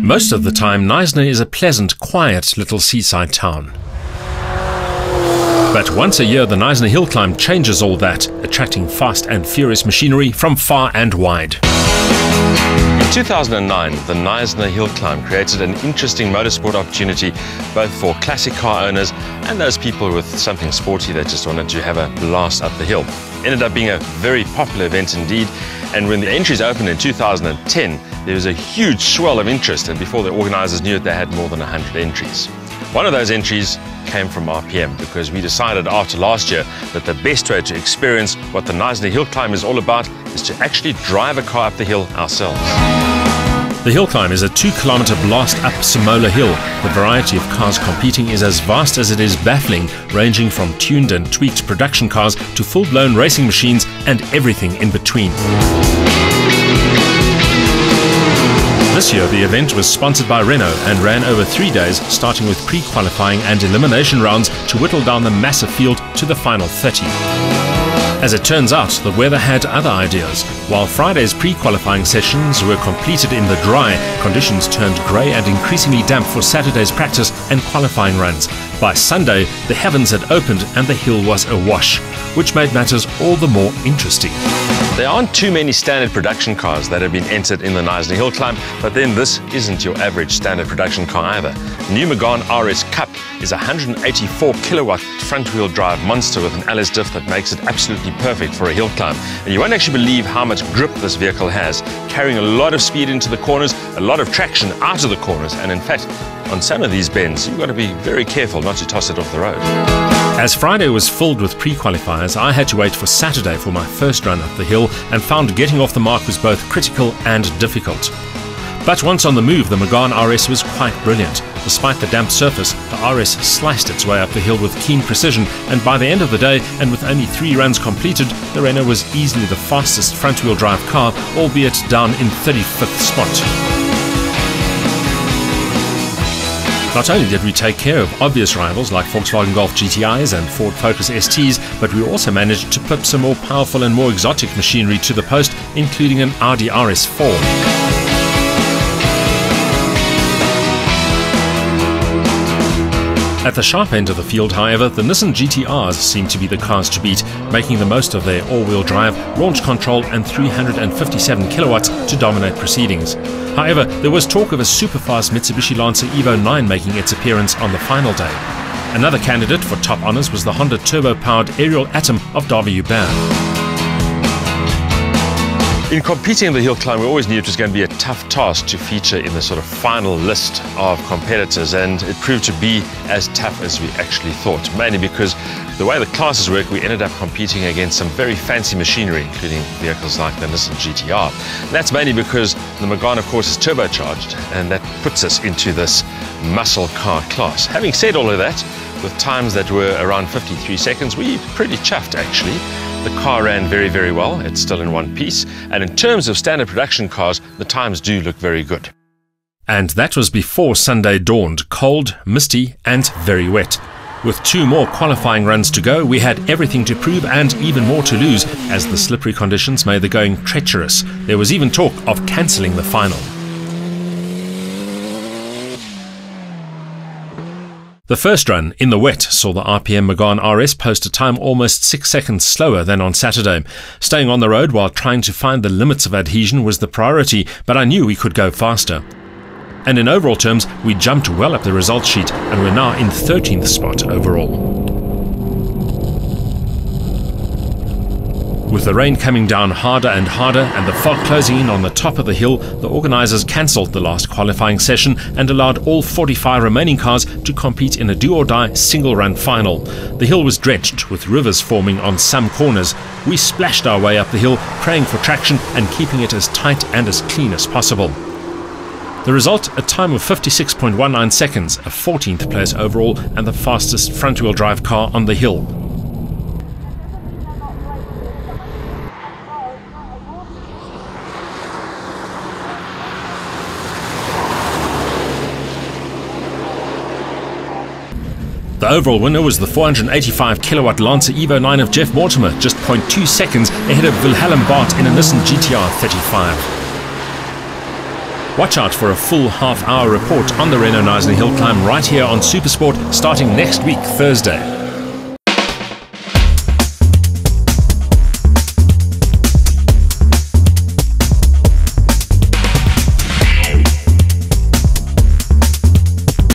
Most of the time, Knysna is a pleasant, quiet little seaside town. But once a year, the Knysna Hillclimb changes all that, attracting fast and furious machinery from far and wide. In 2009, the Knysna Hillclimb created an interesting motorsport opportunity both for classic car owners and those people with something sporty that just wanted to have a blast up the hill. Ended up being a very popular event indeed, and when the entries opened in 2010, there was a huge swell of interest, and before the organisers knew it, they had more than 100 entries. One of those entries came from RPM because we decided after last year that the best way to experience what the Knysna Hillclimb is all about is to actually drive a car up the hill ourselves. The Hillclimb is a 2-kilometre blast up Samola Hill. The variety of cars competing is as vast as it is baffling, ranging from tuned and tweaked production cars to full-blown racing machines and everything in between. This year, the event was sponsored by Renault and ran over 3 days, starting with pre-qualifying and elimination rounds to whittle down the massive field to the final 30. As it turns out, the weather had other ideas. While Friday's pre-qualifying sessions were completed in the dry, conditions turned grey and increasingly damp for Saturday's practice and qualifying runs. By Sunday, the heavens had opened and the hill was awash, which made matters all the more interesting. There aren't too many standard production cars that have been entered in the Knysna Hillclimb, but then this isn't your average standard production car either. The new Megane RS Cup is a 184 kilowatt front-wheel drive monster with an LS diff that makes it absolutely perfect for a hill climb. And you won't actually believe how much grip this vehicle has, carrying a lot of speed into the corners, a lot of traction out of the corners, and in fact, on some of these bends, you've got to be very careful not to toss it off the road. As Friday was filled with pre-qualifiers, I had to wait for Saturday for my first run up the hill and found getting off the mark was both critical and difficult. But once on the move, the Megane RS was quite brilliant. Despite the damp surface, the RS sliced its way up the hill with keen precision, and by the end of the day, and with only 3 runs completed, the Renault was easily the fastest front-wheel drive car, albeit down in 35th spot. Not only did we take care of obvious rivals like Volkswagen Golf GTIs and Ford Focus STs, but we also managed to pip some more powerful and more exotic machinery to the post, including an Audi RS4. At the sharp end of the field, however, the Nissan GTRs seem to be the cars to beat, making the most of their all-wheel drive, launch control and 357 kilowatts to dominate proceedings. However, there was talk of a super-fast Mitsubishi Lancer Evo 9 making its appearance on the final day. Another candidate for top honours was the Honda turbo-powered Aerial Atom of Derby-Hubert. In competing in the hill climb, we always knew it was going to be a tough task to feature in the sort of final list of competitors, and it proved to be as tough as we actually thought, mainly because the way the classes work, we ended up competing against some very fancy machinery, including vehicles like the Nissan GTR. And that's mainly because the Megane, of course, is turbocharged, and that puts us into this muscle car class. Having said all of that, with times that were around 53 seconds, we were pretty chuffed actually. The car ran very, very well. It's still in one piece. And in terms of standard production cars, the times do look very good. And that was before Sunday dawned, cold, misty and very wet. With 2 more qualifying runs to go, we had everything to prove and even more to lose, as the slippery conditions made the going treacherous. There was even talk of cancelling the final. The first run, in the wet, saw the RPM Megane RS post a time almost 6 seconds slower than on Saturday. Staying on the road while trying to find the limits of adhesion was the priority, but I knew we could go faster. And in overall terms, we jumped well up the results sheet and we're now in 13th spot overall. With the rain coming down harder and harder and the fog closing in on the top of the hill, the organisers cancelled the last qualifying session and allowed all 45 remaining cars to compete in a do-or-die single-run final. The hill was drenched, with rivers forming on some corners. We splashed our way up the hill, praying for traction and keeping it as tight and as clean as possible. The result, a time of 56.19 seconds, a 14th place overall and the fastest front-wheel drive car on the hill. The overall winner was the 485 kilowatt Lancer Evo 9 of Jeff Mortimer, just 0.2 seconds ahead of Wilhelm Barth in a Nissan GTR 35. Watch out for a full half-hour report on the Renault Knysna Hillclimb right here on Supersport starting next week, Thursday.